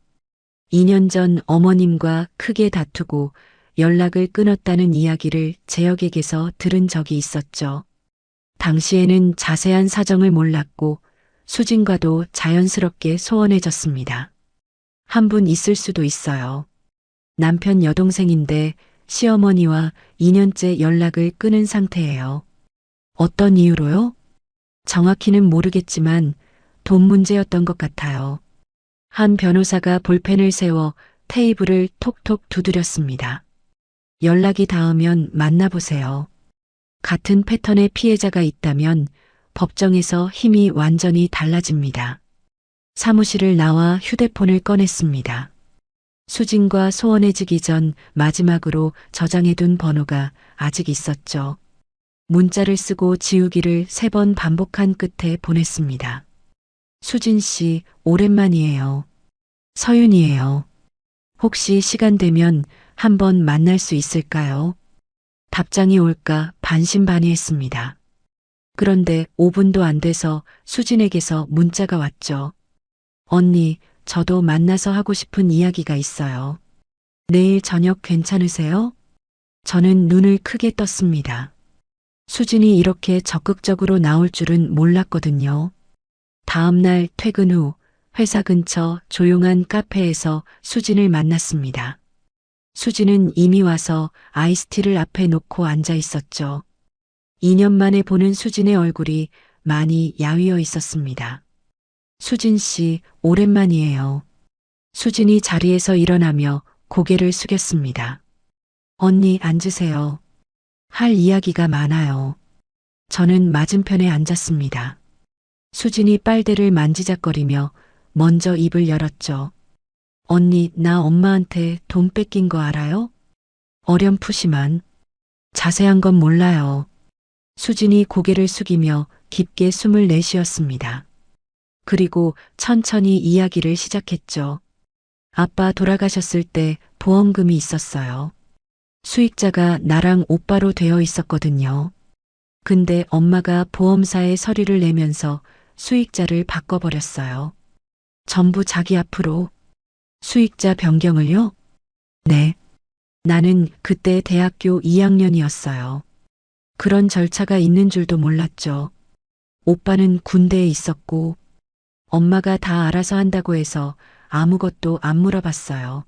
2년 전 어머님과 크게 다투고 연락을 끊었다는 이야기를 재혁에게서 들은 적이 있었죠. 당시에는 자세한 사정을 몰랐고 수진과도 자연스럽게 소원해졌습니다. 한 분 있을 수도 있어요. 남편 여동생인데 시어머니와 2년째 연락을 끊은 상태예요. 어떤 이유로요? 정확히는 모르겠지만 돈 문제였던 것 같아요. 한 변호사가 볼펜을 세워 테이블을 톡톡 두드렸습니다. 연락이 닿으면 만나보세요. 같은 패턴의 피해자가 있다면 법정에서 힘이 완전히 달라집니다. 사무실을 나와 휴대폰을 꺼냈습니다. 수진과 소원해지기 전 마지막으로 저장해둔 번호가 아직 있었죠. 문자를 쓰고 지우기를 3번 반복한 끝에 보냈습니다. 수진 씨, 오랜만이에요. 서윤이에요. 혹시 시간 되면 한번 만날 수 있을까요? 답장이 올까 반신반의했습니다. 그런데 5분도 안 돼서 수진에게서 문자가 왔죠. 언니, 저도 만나서 하고 싶은 이야기가 있어요. 내일 저녁 괜찮으세요? 저는 눈을 크게 떴습니다. 수진이 이렇게 적극적으로 나올 줄은 몰랐거든요. 다음 날 퇴근 후 회사 근처 조용한 카페에서 수진을 만났습니다. 수진은 이미 와서 아이스티를 앞에 놓고 앉아 있었죠. 2년 만에 보는 수진의 얼굴이 많이 야위어 있었습니다. 수진 씨, 오랜만이에요. 수진이 자리에서 일어나며 고개를 숙였습니다. 언니, 앉으세요. 할 이야기가 많아요. 저는 맞은편에 앉았습니다. 수진이 빨대를 만지작거리며 먼저 입을 열었죠. 언니, 나 엄마한테 돈 뺏긴 거 알아요? 어렴풋이만. 자세한 건 몰라요. 수진이 고개를 숙이며 깊게 숨을 내쉬었습니다. 그리고 천천히 이야기를 시작했죠. 아빠 돌아가셨을 때 보험금이 있었어요. 수익자가 나랑 오빠로 되어 있었거든요. 근데 엄마가 보험사에 서류를 내면서 수익자를 바꿔버렸어요. 전부 자기 앞으로. 수익자 변경을요? 네. 나는 그때 대학교 2학년이었어요. 그런 절차가 있는 줄도 몰랐죠. 오빠는 군대에 있었고, 엄마가 다 알아서 한다고 해서 아무것도 안 물어봤어요.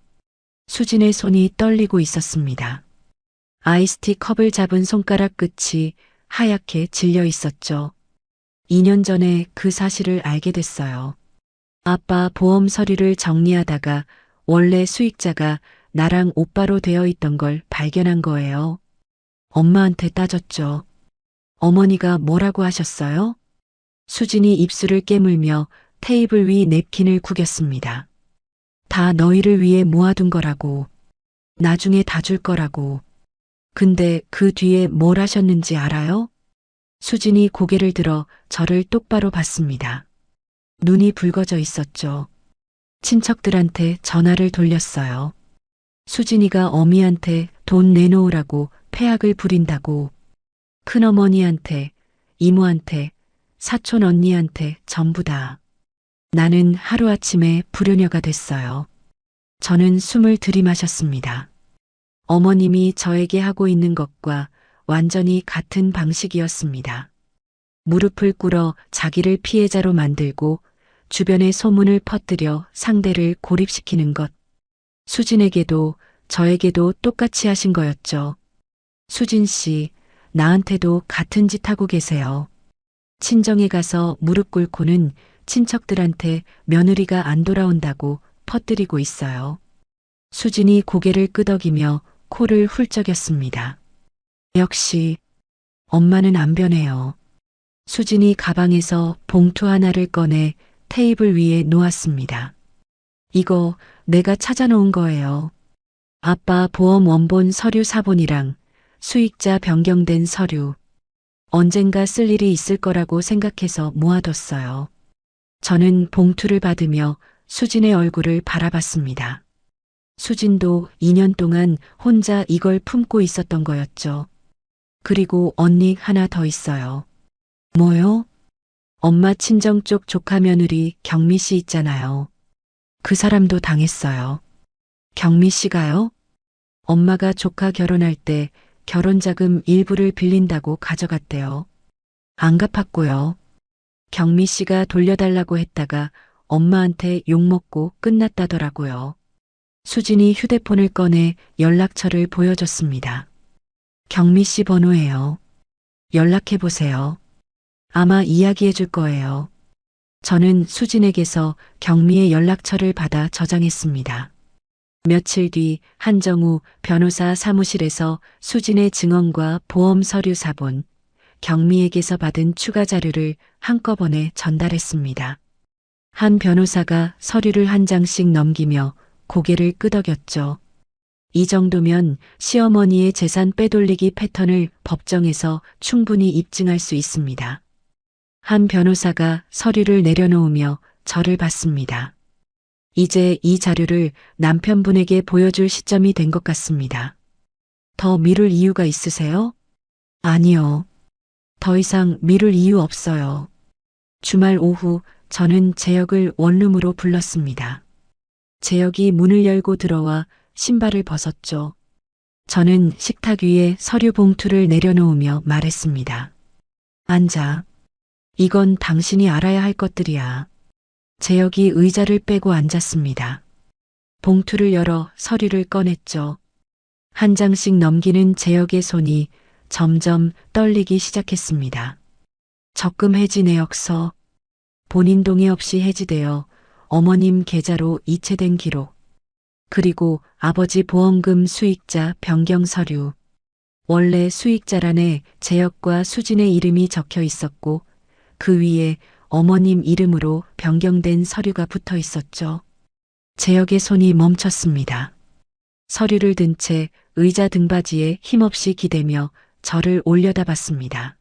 수진의 손이 떨리고 있었습니다. 아이스티 컵을 잡은 손가락 끝이 하얗게 질려 있었죠. 2년 전에 그 사실을 알게 됐어요. 아빠 보험 서류를 정리하다가 원래 수익자가 나랑 오빠로 되어 있던 걸 발견한 거예요. 엄마한테 따졌죠. 어머니가 뭐라고 하셨어요? 수진이 입술을 깨물며 테이블 위 냅킨을 구겼습니다. 다 너희를 위해 모아둔 거라고. 나중에 다 줄 거라고. 근데 그 뒤에 뭘 하셨는지 알아요? 수진이 고개를 들어 저를 똑바로 봤습니다. 눈이 붉어져 있었죠. 친척들한테 전화를 돌렸어요. 수진이가 어미한테 돈 내놓으라고 폐악을 부린다고. 큰어머니한테, 이모한테, 사촌 언니한테 전부 다. 나는 하루아침에 불효녀가 됐어요. 저는 숨을 들이마셨습니다. 어머님이 저에게 하고 있는 것과 완전히 같은 방식이었습니다. 무릎을 꿇어 자기를 피해자로 만들고 주변에 소문을 퍼뜨려 상대를 고립시키는 것. 수진에게도 저에게도 똑같이 하신 거였죠. 수진 씨, 나한테도 같은 짓 하고 계세요. 친정에 가서 무릎 꿇고는 친척들한테 며느리가 안 돌아온다고 퍼뜨리고 있어요. 수진이 고개를 끄덕이며 코를 훌쩍였습니다. 역시 엄마는 안 변해요. 수진이 가방에서 봉투 하나를 꺼내 테이블 위에 놓았습니다. 이거 내가 찾아놓은 거예요. 아빠 보험 원본 서류 사본이랑 수익자 변경된 서류. 언젠가 쓸 일이 있을 거라고 생각해서 모아뒀어요. 저는 봉투를 받으며 수진의 얼굴을 바라봤습니다. 수진도 2년 동안 혼자 이걸 품고 있었던 거였죠. 그리고 언니 하나 더 있어요. 뭐요? 엄마 친정 쪽 조카 며느리 경미 씨 있잖아요. 그 사람도 당했어요. 경미 씨가요? 엄마가 조카 결혼할 때 결혼자금 일부를 빌린다고 가져갔대요. 안 갚았고요. 경미 씨가 돌려달라고 했다가 엄마한테 욕먹고 끝났다더라고요. 수진이 휴대폰을 꺼내 연락처를 보여줬습니다. 경미 씨 번호예요. 연락해보세요. 아마 이야기해 줄 거예요. 저는 수진에게서 경미의 연락처를 받아 저장했습니다. 며칠 뒤 한정우 변호사 사무실에서 수진의 증언과 보험 서류 사본, 경미에게서 받은 추가 자료를 한꺼번에 전달했습니다. 한 변호사가 서류를 한 장씩 넘기며 고개를 끄덕였죠. 이 정도면 시어머니의 재산 빼돌리기 패턴을 법정에서 충분히 입증할 수 있습니다. 한 변호사가 서류를 내려놓으며 저를 봤습니다. 이제 이 자료를 남편분에게 보여줄 시점이 된 것 같습니다. 더 미룰 이유가 있으세요? 아니요. 더 이상 미룰 이유 없어요. 주말 오후 저는 재혁을 원룸으로 불렀습니다. 재혁이 문을 열고 들어와 신발을 벗었죠. 저는 식탁 위에 서류 봉투를 내려놓으며 말했습니다. 앉아. 이건 당신이 알아야 할 것들이야. 재혁이 의자를 빼고 앉았습니다. 봉투를 열어 서류를 꺼냈죠. 한 장씩 넘기는 재혁의 손이 점점 떨리기 시작했습니다. 적금 해지 내역서, 본인 동의 없이 해지되어 어머님 계좌로 이체된 기록, 그리고 아버지 보험금 수익자 변경 서류. 원래 수익자란에 재혁과 수진의 이름이 적혀 있었고 그 위에 어머님 이름으로 변경된 서류가 붙어 있었죠. 재혁의 손이 멈췄습니다. 서류를 든 채 의자 등받이에 힘없이 기대며 저를 올려다봤습니다.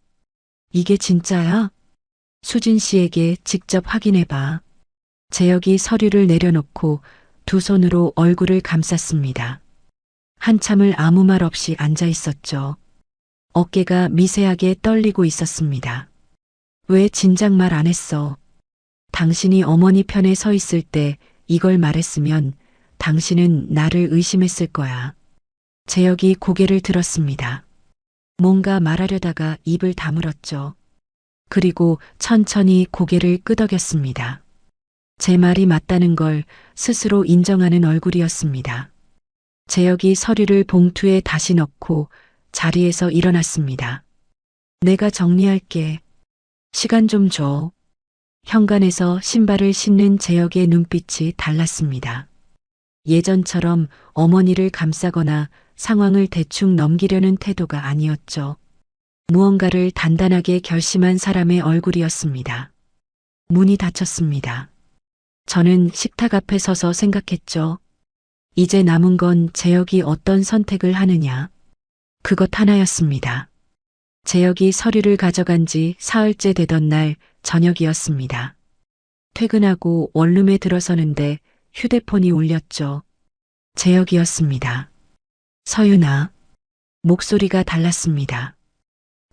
이게 진짜야? 수진 씨에게 직접 확인해봐. 재혁이 서류를 내려놓고 두 손으로 얼굴을 감쌌습니다. 한참을 아무 말 없이 앉아 있었죠. 어깨가 미세하게 떨리고 있었습니다. 왜 진작 말 안 했어? 당신이 어머니 편에 서 있을 때 이걸 말했으면 당신은 나를 의심했을 거야. 재혁이 고개를 들었습니다. 뭔가 말하려다가 입을 다물었죠. 그리고 천천히 고개를 끄덕였습니다. 제 말이 맞다는 걸 스스로 인정하는 얼굴이었습니다. 재혁이 서류를 봉투에 다시 넣고 자리에서 일어났습니다. 내가 정리할게. 시간 좀 줘. 현관에서 신발을 신는 재혁의 눈빛이 달랐습니다. 예전처럼 어머니를 감싸거나 상황을 대충 넘기려는 태도가 아니었죠. 무언가를 단단하게 결심한 사람의 얼굴이었습니다. 문이 닫혔습니다. 저는 식탁 앞에 서서 생각했죠. 이제 남은 건 재혁이 어떤 선택을 하느냐. 그것 하나였습니다. 재혁이 서류를 가져간 지 사흘째 되던 날 저녁이었습니다. 퇴근하고 원룸에 들어서는데 휴대폰이 울렸죠. 재혁이었습니다. 서윤아. 목소리가 달랐습니다.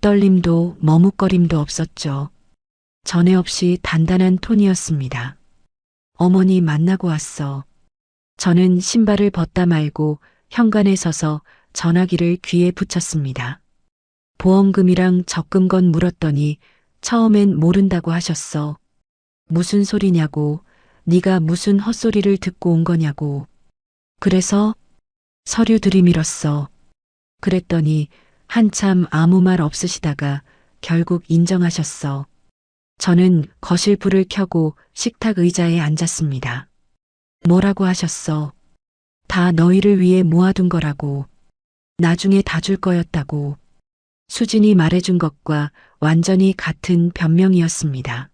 떨림도 머뭇거림도 없었죠. 전에 없이 단단한 톤이었습니다. 어머니 만나고 왔어. 저는 신발을 벗다 말고 현관에 서서 전화기를 귀에 붙였습니다. 보험금이랑 적금건 물었더니 처음엔 모른다고 하셨어. 무슨 소리냐고, 네가 무슨 헛소리를 듣고 온 거냐고. 그래서 서류 들이밀었어. 그랬더니 한참 아무 말 없으시다가 결국 인정하셨어. 저는 거실 불을 켜고 식탁 의자에 앉았습니다. 뭐라고 하셨어? 다 너희를 위해 모아둔 거라고. 나중에 다 줄 거였다고. 수진이 말해준 것과 완전히 같은 변명이었습니다.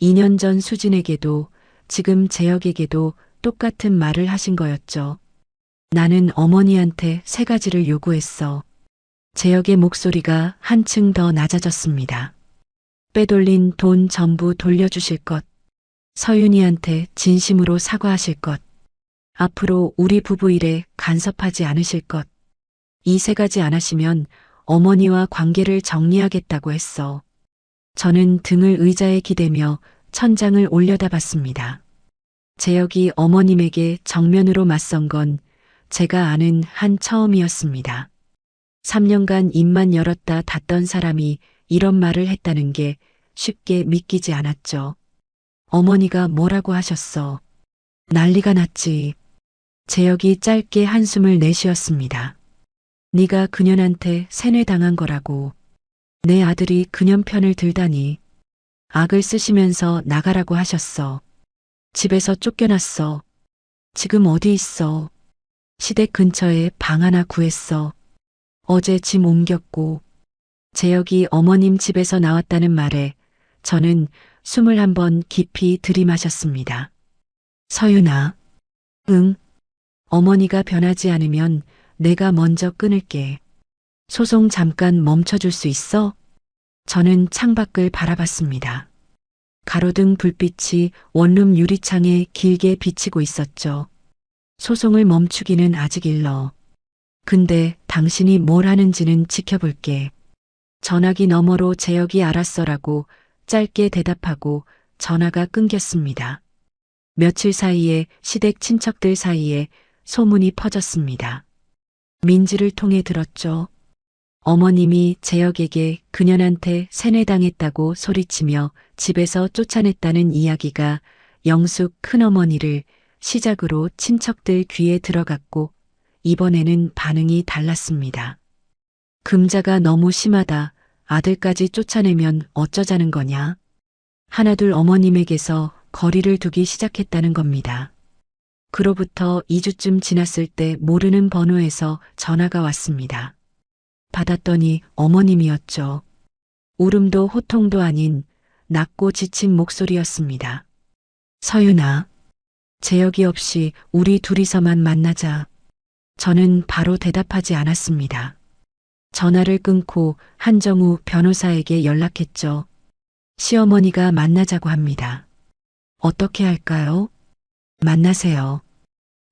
2년 전 수진에게도 지금 재혁에게도 똑같은 말을 하신 거였죠. 나는 어머니한테 3가지를 요구했어. 재혁의 목소리가 한층 더 낮아졌습니다. 빼돌린 돈 전부 돌려주실 것. 서윤이한테 진심으로 사과하실 것. 앞으로 우리 부부 일에 간섭하지 않으실 것. 이 3가지 안 하시면 어머니와 관계를 정리하겠다고 했어. 저는 등을 의자에 기대며 천장을 올려다봤습니다. 재혁이 어머님에게 정면으로 맞선 건 제가 아는 한 처음이었습니다. 3년간 입만 열었다 닫던 사람이 이런 말을 했다는 게 쉽게 믿기지 않았죠. 어머니가 뭐라고 하셨어? 난리가 났지. 재혁이 짧게 한숨을 내쉬었습니다. 네가 그년한테 세뇌당한 거라고. 내 아들이 그년 편을 들다니. 악을 쓰시면서 나가라고 하셨어. 집에서 쫓겨났어. 지금 어디 있어? 시댁 근처에 방 하나 구했어. 어제 짐 옮겼고. 재혁이 어머님 집에서 나왔다는 말에 저는 숨을 한번 깊이 들이마셨습니다. 서윤아. 응. 어머니가 변하지 않으면 내가 먼저 끊을게. 소송 잠깐 멈춰줄 수 있어? 저는 창밖을 바라봤습니다. 가로등 불빛이 원룸 유리창에 길게 비치고 있었죠. 소송을 멈추기는 아직 일러. 근데 당신이 뭘 하는지는 지켜볼게. 전화기 너머로 재혁이 알았어라고 짧게 대답하고 전화가 끊겼습니다. 며칠 사이에 시댁 친척들 사이에 소문이 퍼졌습니다. 민지를 통해 들었죠. 어머님이 재혁에게 그년한테 세뇌당했다고 소리치며 집에서 쫓아냈다는 이야기가 영숙 큰어머니를 시작으로 친척들 귀에 들어갔고 이번에는 반응이 달랐습니다. 금자가 너무 심하다. 아들까지 쫓아내면 어쩌자는 거냐? 하나둘 어머님에게서 거리를 두기 시작했다는 겁니다. 그로부터 2주쯤 지났을 때 모르는 번호에서 전화가 왔습니다. 받았더니 어머님이었죠. 울음도 호통도 아닌 낮고 지친 목소리였습니다. 서윤아, 재혁이 없이 우리 둘이서만 만나자. 저는 바로 대답하지 않았습니다. 전화를 끊고 한정우 변호사에게 연락했죠. 시어머니가 만나자고 합니다. 어떻게 할까요? 만나세요.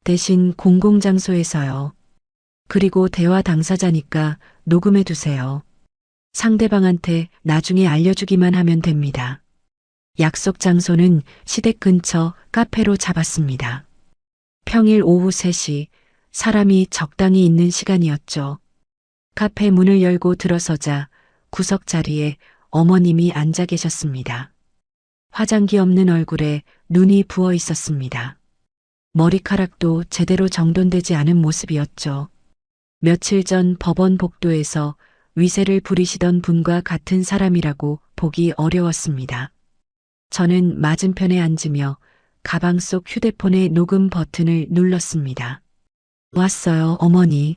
대신 공공장소에서요. 그리고 대화 당사자니까 녹음해 두세요. 상대방한테 나중에 알려주기만 하면 됩니다. 약속 장소는 시댁 근처 카페로 잡았습니다. 평일 오후 3시, 사람이 적당히 있는 시간이었죠. 카페 문을 열고 들어서자 구석 자리에 어머님이 앉아 계셨습니다. 화장기 없는 얼굴에 눈이 부어 있었습니다. 머리카락도 제대로 정돈되지 않은 모습이었죠. 며칠 전 법원 복도에서 위세를 부리시던 분과 같은 사람이라고 보기 어려웠습니다. 저는 맞은편에 앉으며 가방 속 휴대폰의 녹음 버튼을 눌렀습니다. 왔어요, 어머니.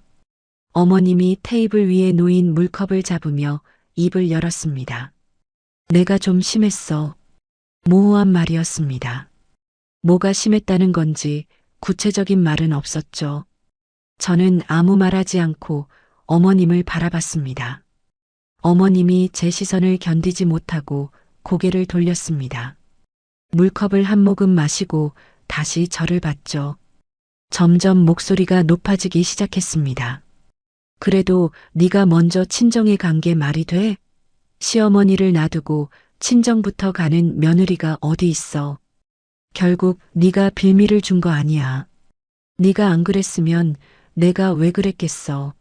어머님이 테이블 위에 놓인 물컵을 잡으며 입을 열었습니다. 내가 좀 심했어. 모호한 말이었습니다. 뭐가 심했다는 건지 구체적인 말은 없었죠. 저는 아무 말하지 않고 어머님을 바라봤습니다. 어머님이 제 시선을 견디지 못하고 고개를 돌렸습니다. 물컵을 한 모금 마시고 다시 저를 봤죠. 점점 목소리가 높아지기 시작했습니다. 그래도 네가 먼저 친정에 간 게 말이 돼? 시어머니를 놔두고 친정부터 가는 며느리가 어디 있어. 결국 네가 빌미를 준 거 아니야. 네가 안 그랬으면 내가 왜 그랬겠어.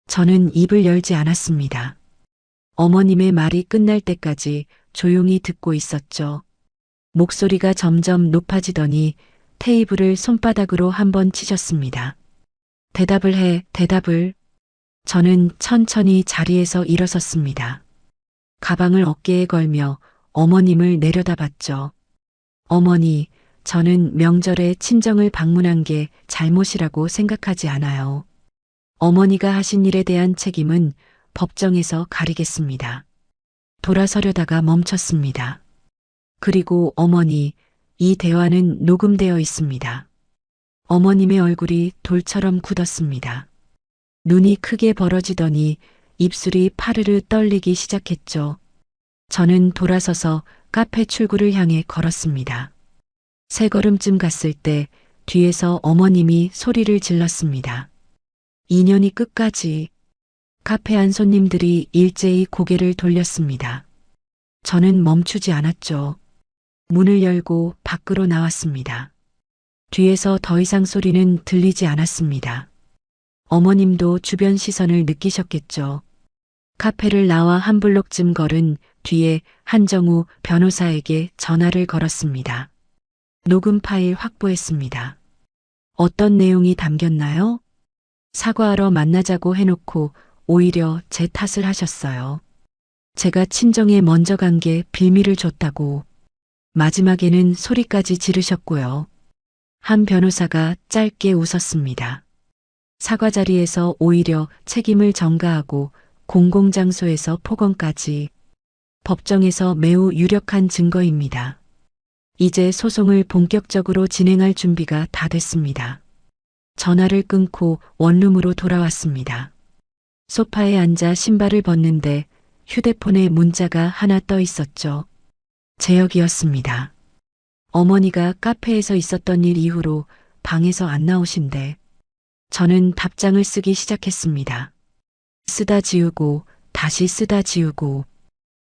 저는 입을 열지 않았습니다. 어머님의 말이 끝날 때까지 조용히 듣고 있었죠. 목소리가 점점 높아지더니 테이블을 손바닥으로 한번 치셨습니다. 대답을 해, 대답을. 저는 천천히 자리에서 일어섰습니다. 가방을 어깨에 걸며 어머님을 내려다봤죠. 어머니, 저는 명절에 친정을 방문한 게 잘못이라고 생각하지 않아요. 어머니가 하신 일에 대한 책임은 법정에서 가리겠습니다. 돌아서려다가 멈췄습니다. 그리고 어머니, 이 대화는 녹음되어 있습니다. 어머님의 얼굴이 돌처럼 굳었습니다. 눈이 크게 벌어지더니 입술이 파르르 떨리기 시작했죠. 저는 돌아서서 카페 출구를 향해 걸었습니다. 세 걸음쯤 갔을 때 뒤에서 어머님이 소리를 질렀습니다. 인연이 끝까지. 카페 안 손님들이 일제히 고개를 돌렸습니다. 저는 멈추지 않았죠. 문을 열고 밖으로 나왔습니다. 뒤에서 더 이상 소리는 들리지 않았습니다. 어머님도 주변 시선을 느끼셨겠죠. 카페를 나와 한 블록쯤 걸은 뒤에 한정우 변호사에게 전화를 걸었습니다. 녹음 파일 확보했습니다. 어떤 내용이 담겼나요? 사과하러 만나자고 해놓고 오히려 제 탓을 하셨어요. 제가 친정에 먼저 간 게 빌미를 줬다고. 마지막에는 소리까지 지르셨고요. 한 변호사가 짧게 웃었습니다. 사과 자리에서 오히려 책임을 전가하고 공공장소에서 폭언까지. 법정에서 매우 유력한 증거입니다. 이제 소송을 본격적으로 진행할 준비가 다 됐습니다. 전화를 끊고 원룸으로 돌아왔습니다. 소파에 앉아 신발을 벗는데 휴대폰에 문자가 하나 떠 있었죠. 재혁이었습니다. 어머니가 카페에서 있었던 일 이후로 방에서 안 나오신대. 저는 답장을 쓰기 시작했습니다. 쓰다 지우고 다시 쓰다 지우고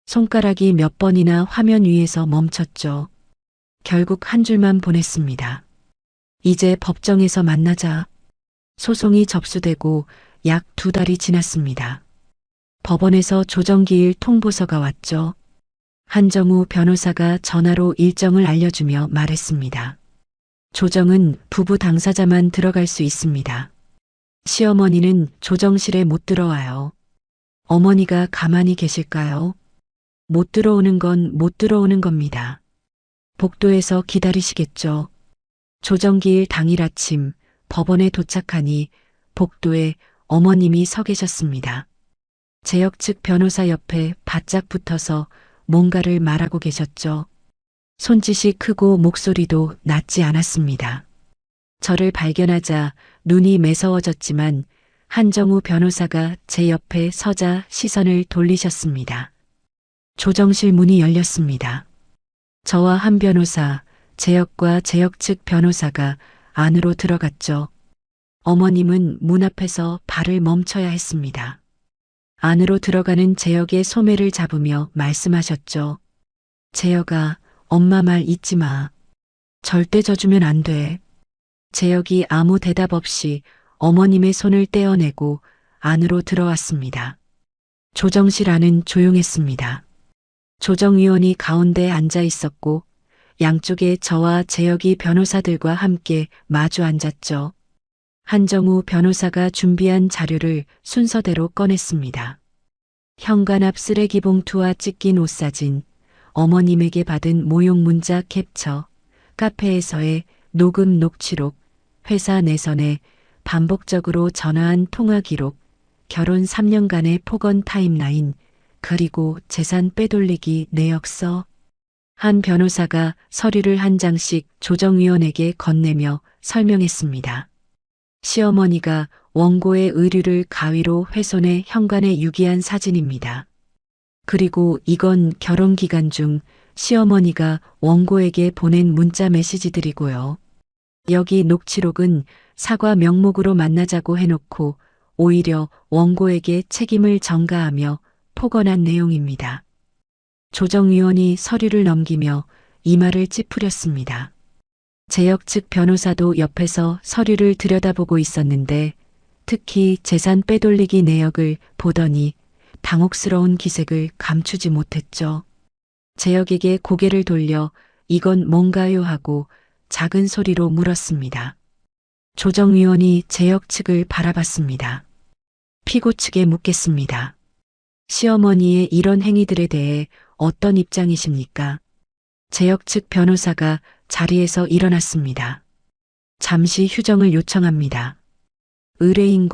손가락이 몇 번이나 화면 위에서 멈췄죠. 결국 한 줄만 보냈습니다. 이제 법정에서 만나자. 소송이 접수되고 약 2달이 지났습니다. 법원에서 조정기일 통보서가 왔죠. 한정우 변호사가 전화로 일정을 알려주며 말했습니다. 조정은 부부 당사자만 들어갈 수 있습니다. 시어머니는 조정실에 못 들어와요. 어머니가 가만히 계실까요? 못 들어오는 건 못 들어오는 겁니다. 복도에서 기다리시겠죠. 조정기일 당일 아침 법원에 도착하니 복도에 어머님이 서 계셨습니다. 재혁 측 변호사 옆에 바짝 붙어서 뭔가를 말하고 계셨죠. 손짓이 크고 목소리도 낮지 않았습니다. 저를 발견하자 눈이 매서워졌지만 한정우 변호사가 제 옆에 서자 시선을 돌리셨습니다. 조정실 문이 열렸습니다. 저와 한 변호사, 재혁과 재혁 측 변호사가 안으로 들어갔죠. 어머님은 문 앞에서 발을 멈춰야 했습니다. 안으로 들어가는 재혁의 소매를 잡으며 말씀하셨죠. 재혁아, 엄마 말 잊지 마. 절대 져주면 안 돼. 재혁이 아무 대답 없이 어머님의 손을 떼어내고 안으로 들어왔습니다. 조정실 안은 조용했습니다. 조정위원이 가운데 앉아 있었고 양쪽에 저와 재혁이 변호사들과 함께 마주 앉았죠. 한정우 변호사가 준비한 자료를 순서대로 꺼냈습니다. 현관 앞 쓰레기 봉투와 찢긴 옷사진, 어머님에게 받은 모욕 문자 캡처, 카페에서의 녹음 녹취록, 회사 내선에 반복적으로 전화한 통화 기록, 결혼 3년간의 폭언 타임라인, 그리고 재산 빼돌리기 내역서. 한 변호사가 서류를 한 장씩 조정위원에게 건네며 설명했습니다. 시어머니가 원고의 의류를 가위로 훼손해 현관에 유기한 사진입니다. 그리고 이건 결혼 기간 중 시어머니가 원고에게 보낸 문자 메시지들이고요. 여기 녹취록은 사과 명목으로 만나자고 해놓고 오히려 원고에게 책임을 전가하며 폭언한 내용입니다. 조정위원이 서류를 넘기며 이마를 찌푸렸습니다. 재혁 측 변호사도 옆에서 서류를 들여다보고 있었는데 특히 재산 빼돌리기 내역을 보더니 당혹스러운 기색을 감추지 못했죠. 재혁에게 고개를 돌려 이건 뭔가요 하고 작은 소리로 물었습니다. 조정위원이 재혁 측을 바라봤습니다. 피고 측에 묻겠습니다. 시어머니의 이런 행위들에 대해 어떤 입장이십니까? 재혁 측 변호사가 자리에서 일어났습니다. 잠시 휴정을 요청합니다. 의뢰인과